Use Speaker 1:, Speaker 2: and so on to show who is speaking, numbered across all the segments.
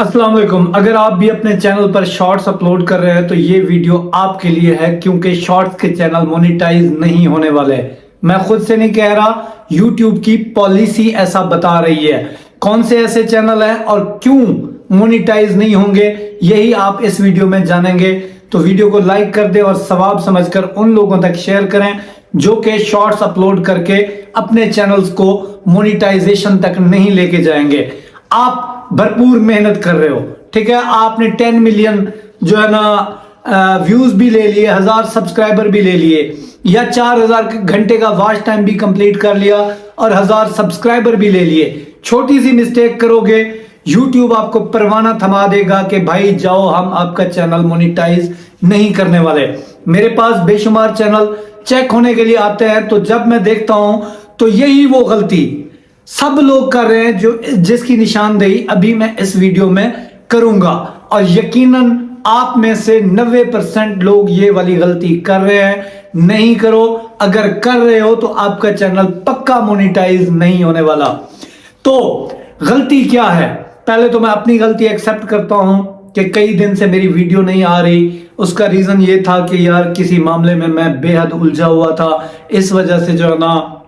Speaker 1: अस्सलाम वालेकुम। अगर आप भी अपने चैनल पर शॉर्ट्स अपलोड कर रहे हैं तो ये वीडियो आपके लिए है, क्योंकि शॉर्ट्स के चैनल मोनेटाइज नहीं होने वाले। मैं खुद से नहीं कह रहा, यूट्यूब की पॉलिसी ऐसा बता रही है। कौन से ऐसे चैनल हैं और क्यों मोनेटाइज नहीं होंगे, यही आप इस वीडियो में जानेंगे। तो वीडियो को लाइक कर दें और सवाब समझकर उन लोगों तक शेयर करें जो कि शॉर्ट्स अपलोड करके अपने चैनल्स को मोनेटाइजेशन तक नहीं लेके जाएंगे। आप भरपूर मेहनत कर रहे हो, ठीक है, आपने 10 मिलियन जो है ना व्यूज भी ले लिए, 1000 सब्सक्राइबर भी ले लिए, या 4000 घंटे का वॉच टाइम भी कंप्लीट कर लिया और 1000 सब्सक्राइबर भी ले लिए। छोटी सी मिस्टेक करोगे, यूट्यूब आपको परवाना थमा देगा कि भाई जाओ, हम आपका चैनल मोनेटाइज नहीं करने वाले। मेरे पास बेशुमार चैनल चेक होने के लिए आते हैं, तो जब मैं देखता हूं तो यही वो गलती सब लोग कर रहे हैं जो जिसकी निशानदेही अभी मैं इस वीडियो में करूंगा। और यकीनन आप में से 90% लोग ये वाली गलती कर रहे हैं। नहीं करो, अगर कर रहे हो तो आपका चैनल पक्का मोनेटाइज नहीं होने वाला। तो गलती क्या है? पहले तो मैं अपनी गलती एक्सेप्ट करता हूं कि कई दिन से मेरी वीडियो नहीं आ रही। उसका रीजन ये था कि यार किसी मामले में मैं बेहद उलझा हुआ था, इस वजह से जो है ना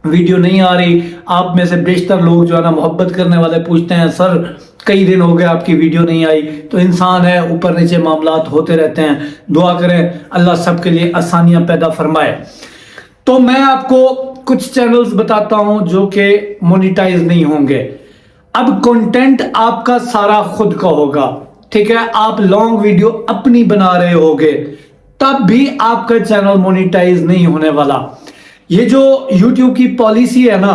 Speaker 1: वीडियो नहीं आ रही। आप में से बेशतर लोग जो है ना मोहब्बत करने वाले पूछते हैं, सर कई दिन हो गए आपकी वीडियो नहीं आई। तो इंसान है, ऊपर नीचे मामलात होते रहते हैं। दुआ करें अल्लाह सबके लिए आसानियां पैदा फरमाए। तो मैं आपको कुछ चैनल्स बताता हूं जो कि मोनेटाइज नहीं होंगे। अब कंटेंट आपका सारा खुद का होगा, ठीक है, आप लॉन्ग वीडियो अपनी बना रहे होगे, तब भी आपका चैनल मोनेटाइज नहीं होने वाला। ये जो YouTube की पॉलिसी है ना,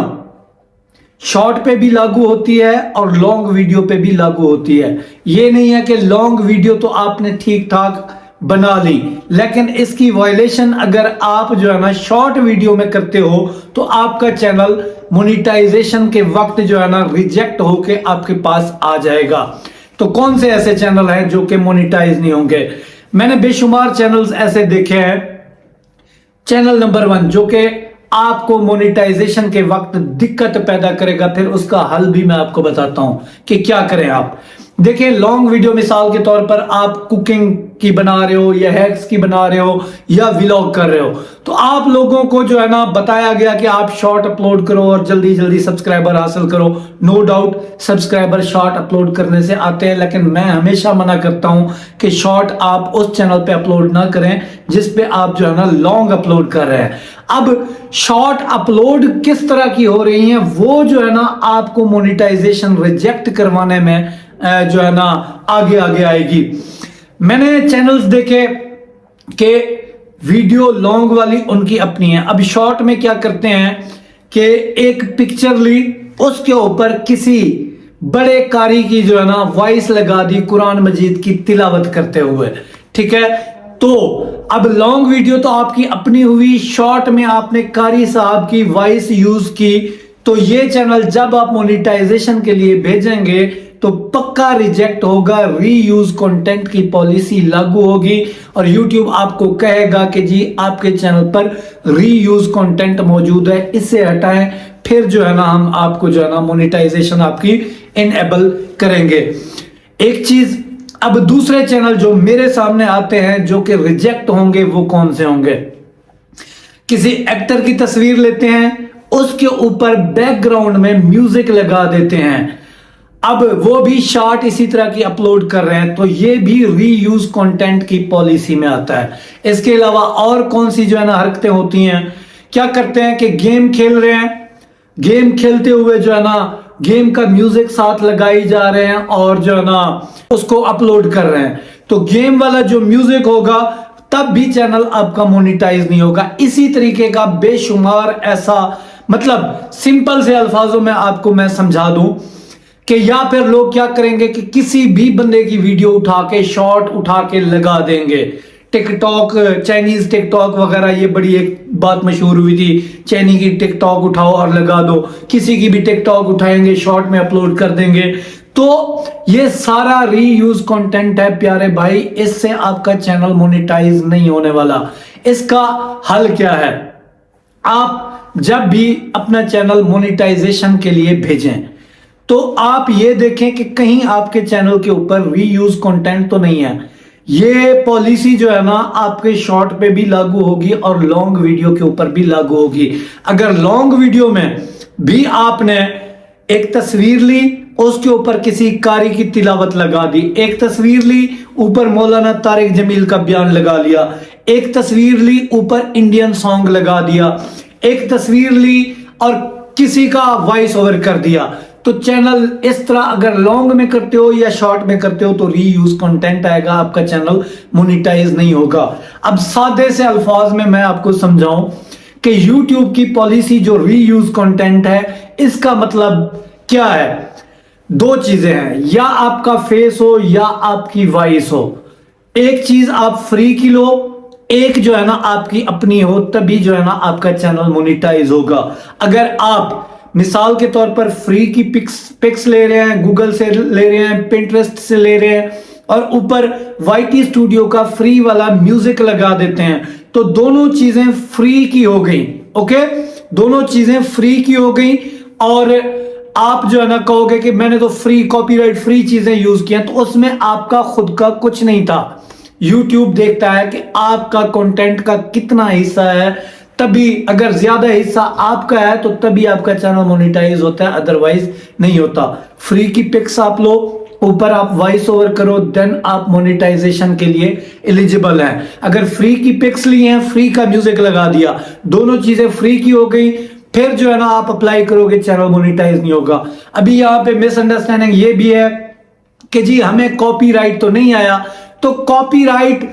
Speaker 1: शॉर्ट पे भी लागू होती है और लॉन्ग वीडियो पे भी लागू होती है। ये नहीं है कि लॉन्ग वीडियो तो आपने ठीक ठाक बना ली, लेकिन इसकी वायलेशन अगर आप जो है ना शॉर्ट वीडियो में करते हो तो आपका चैनल मोनेटाइजेशन के वक्त जो है ना रिजेक्ट होके आपके पास आ जाएगा। तो कौन से ऐसे चैनल हैं जो कि मोनेटाइज नहीं होंगे? मैंने बेशुमार चैनल्स ऐसे देखे हैं। चैनल नंबर 1 जो कि आपको मोनेटाइजेशन के वक्त दिक्कत पैदा करेगा, फिर उसका हल भी मैं आपको बताता हूं कि क्या करें आप। देखिए, लॉन्ग वीडियो मिसाल के तौर पर आप कुकिंग की बना रहे हो या हैक्स की बना रहे हो या व्लॉग कर रहे हो, तो आप लोगों को जो है ना बताया गया कि आप शॉर्ट अपलोड करो और जल्दी जल्दी सब्सक्राइबर हासिल करो। No doubt subscriber short upload करने से आते हैं, लेकिन मैं हमेशा मना करता हूं कि शॉर्ट आप उस चैनल पे अपलोड ना करें जिस पे आप जो है ना लॉन्ग अपलोड कर रहे हैं। अब शॉर्ट अपलोड किस तरह की हो रही हैं, वो जो है ना आपको मोनेटाइजेशन रिजेक्ट करवाने में जो है ना आगे आगे आएगी। मैंने चैनल्स देखे कि वीडियो लॉन्ग वाली उनकी अपनी है। अब शॉर्ट में क्या करते हैं कि एक पिक्चर ली, उसके ऊपर किसी बड़े कारी की जो है ना वॉइस लगा दी कुरान मजीद की तिलावत करते हुए, ठीक है। तो अब लॉन्ग वीडियो तो आपकी अपनी हुई, शॉर्ट में आपने कारी साहब की वॉइस यूज की, तो ये चैनल जब आप मोनेटाइजेशन के लिए भेजेंगे तो पक्का रिजेक्ट होगा। रीयूज कंटेंट की पॉलिसी लागू होगी और YouTube आपको कहेगा कि जी आपके चैनल पर रीयूज कंटेंट मौजूद है, इससे हटाएं, फिर जो है ना हम आपको जो है ना मोनेटाइजेशन आपकी इनेबल करेंगे। एक चीज, अब दूसरे चैनल जो मेरे सामने आते हैं जो कि रिजेक्ट होंगे, वो कौन से होंगे? किसी एक्टर की तस्वीर लेते हैं, उसके ऊपर बैकग्राउंड में म्यूजिक लगा देते हैं, अब वो भी शॉर्ट इसी तरह की अपलोड कर रहे हैं, तो ये भी रीयूज कंटेंट की पॉलिसी में आता है। इसके अलावा और कौन सी जो है ना हरकतें होती हैं? क्या करते हैं कि गेम खेल रहे हैं, गेम खेलते हुए जो है ना गेम का म्यूजिक साथ लगाई जा रहे हैं और जो है ना उसको अपलोड कर रहे हैं, तो गेम वाला जो म्यूजिक होगा तब भी चैनल आपका मोनेटाइज नहीं होगा। इसी तरीके का बेशुमार ऐसा, मतलब सिंपल से अल्फाजों में आपको मैं समझा दूं कि या फिर लोग क्या करेंगे कि किसी भी बंदे की वीडियो उठा के शॉर्ट उठा के लगा देंगे। टिकटॉक, चाइनीज टिकटॉक वगैरह, ये बड़ी एक बात मशहूर हुई थी, चाइनी की टिकटॉक उठाओ और लगा दो। किसी की भी टिकटॉक उठाएंगे, शॉर्ट में अपलोड कर देंगे। तो ये सारा रीयूज कंटेंट है प्यारे भाई, इससे आपका चैनल मोनेटाइज नहीं होने वाला। इसका हल क्या है? आप जब भी अपना चैनल मोनेटाइजेशन के लिए भेजें तो आप ये देखें कि कहीं आपके चैनल के ऊपर रीयूज कंटेंट तो नहीं है। ये पॉलिसी जो है ना आपके शॉर्ट पे भी लागू होगी और लॉन्ग वीडियो के ऊपर भी लागू होगी। अगर लॉन्ग वीडियो में भी आपने एक तस्वीर ली, उसके ऊपर किसी कारी की तिलावत लगा दी, एक तस्वीर ली ऊपर मौलाना तारिक जमील का बयान लगा लिया, एक तस्वीर ली ऊपर इंडियन सॉन्ग लगा दिया, एक तस्वीर ली और किसी का वॉइस ओवर कर दिया, तो चैनल इस तरह अगर लॉन्ग में करते हो या शॉर्ट में करते हो तो रीयूज कंटेंट आएगा, आपका चैनल मोनेटाइज नहीं होगा। अब सादे से अल्फाज में मैं आपको समझाऊं कि YouTube की पॉलिसी जो रीयूज कंटेंट है, इसका मतलब क्या है। दो चीजें हैं, या आपका फेस हो या आपकी वॉइस हो। एक चीज आप फ्री की लो, एक जो है ना आपकी अपनी हो, तभी जो है ना आपका चैनल मोनेटाइज होगा। अगर आप मिसाल के तौर पर फ्री की पिक्स ले रहे हैं, गूगल से ले रहे हैं, पिंटरेस्ट से ले रहे हैं और ऊपर YT स्टूडियो का फ्री वाला म्यूजिक लगा देते हैं, तो दोनों चीजें फ्री की हो गई। ओके, दोनों चीजें फ्री की हो गई और आप जो है ना कहोगे कि मैंने तो फ्री कॉपीराइट फ्री चीजें यूज की हैं, तो उसमें आपका खुद का कुछ नहीं था। YouTube देखता है कि आपका कंटेंट का कितना हिस्सा है, तभी अगर ज्यादा हिस्सा आपका है तो तभी आपका चैनल मोनेटाइज होता है, अदरवाइज नहीं होता। फ्री की पिक्स आप लो, ऊपर आप वॉइस ओवर करो, देन आप मोनेटाइजेशन के लिए एलिजिबल हैं। अगर फ्री की पिक्स ली हैं, फ्री का म्यूजिक लगा दिया, दोनों चीजें फ्री की हो गई, फिर जो है ना आप अप्लाई करोगे चैनल मोनेटाइज नहीं होगा। अभी यहाँ पे मिसअंडरस्टैंडिंग ये भी है कि जी हमें कॉपीराइट तो नहीं आया, तो कॉपीराइट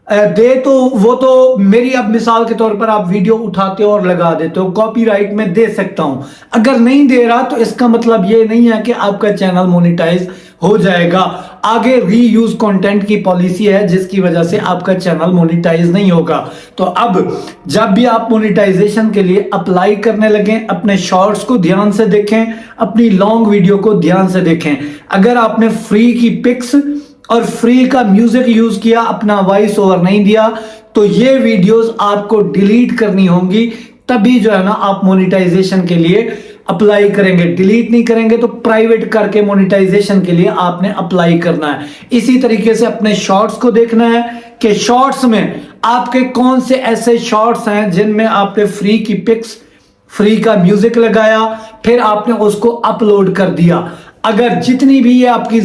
Speaker 1: दे तो वो तो मेरी, अब मिसाल के तौर पर आप वीडियो उठाते हो और लगा देते हो, कॉपीराइट में दे सकता हूं। अगर नहीं दे रहा तो इसका मतलब ये नहीं है कि आपका चैनल मोनेटाइज हो जाएगा। आगे रीयूज कंटेंट की पॉलिसी है जिसकी वजह से आपका चैनल मोनेटाइज नहीं होगा। तो अब जब भी आप मोनेटाइजेशन के लिए अप्लाई करने लगे, अपने शॉर्ट्स को ध्यान से देखें, अपनी लॉन्ग वीडियो को ध्यान से देखें। अगर आपने फ्री की पिक्स और फ्री का म्यूजिक यूज किया, अपना वॉइस ओवर नहीं दिया, तो ये वीडियोस आपको डिलीट करनी होंगी, तभी जो है ना आप मोनेटाइजेशन के लिए अप्लाई करेंगे। डिलीट नहीं करेंगे तो प्राइवेट करके मोनेटाइजेशन के लिए आपने अप्लाई करना है। इसी तरीके से अपने शॉर्ट्स को देखना है कि शॉर्ट्स में आपके कौन से ऐसे शॉर्ट्स हैं जिनमें आपने फ्री की पिक्स, फ्री का म्यूजिक लगाया, फिर आपने उसको अपलोड कर दिया। अगर जितनी भी ये आपकी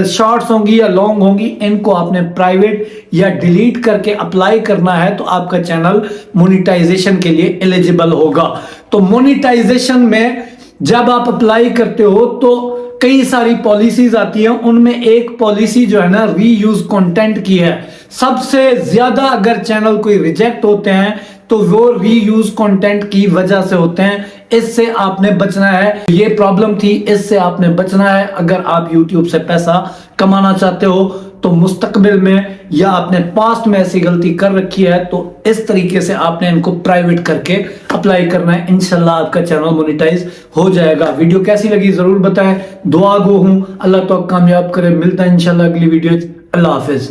Speaker 1: शॉर्ट्स होंगी या लॉन्ग होंगी, इनको आपने प्राइवेट या डिलीट करके अप्लाई करना है, तो आपका चैनल मोनेटाइजेशन के लिए एलिजिबल होगा। तो मोनेटाइजेशन में जब आप अप्लाई करते हो तो कई सारी पॉलिसीज आती हैं, उनमें एक पॉलिसी जो है ना रीयूज कंटेंट की है। सबसे ज्यादा अगर चैनल कोई रिजेक्ट होते हैं तो वो रीयूज कंटेंट की वजह से होते हैं। इससे आपने बचना है, ये प्रॉब्लम थी, इससे आपने बचना है। अगर आप YouTube से पैसा कमाना चाहते हो तो मुस्तकबिल में या आपने पास्ट में ऐसी गलती कर रखी है तो इस तरीके से आपने इनको प्राइवेट करके अप्लाई करना है। इंशाल्लाह आपका चैनल मोनेटाइज हो जाएगा। वीडियो कैसी लगी जरूर बताएं। दुआ गो हूं, अल्लाह तो कामयाब करे। मिलता है इंशाल्लाह अगली वीडियो। अल्लाह हाफिज।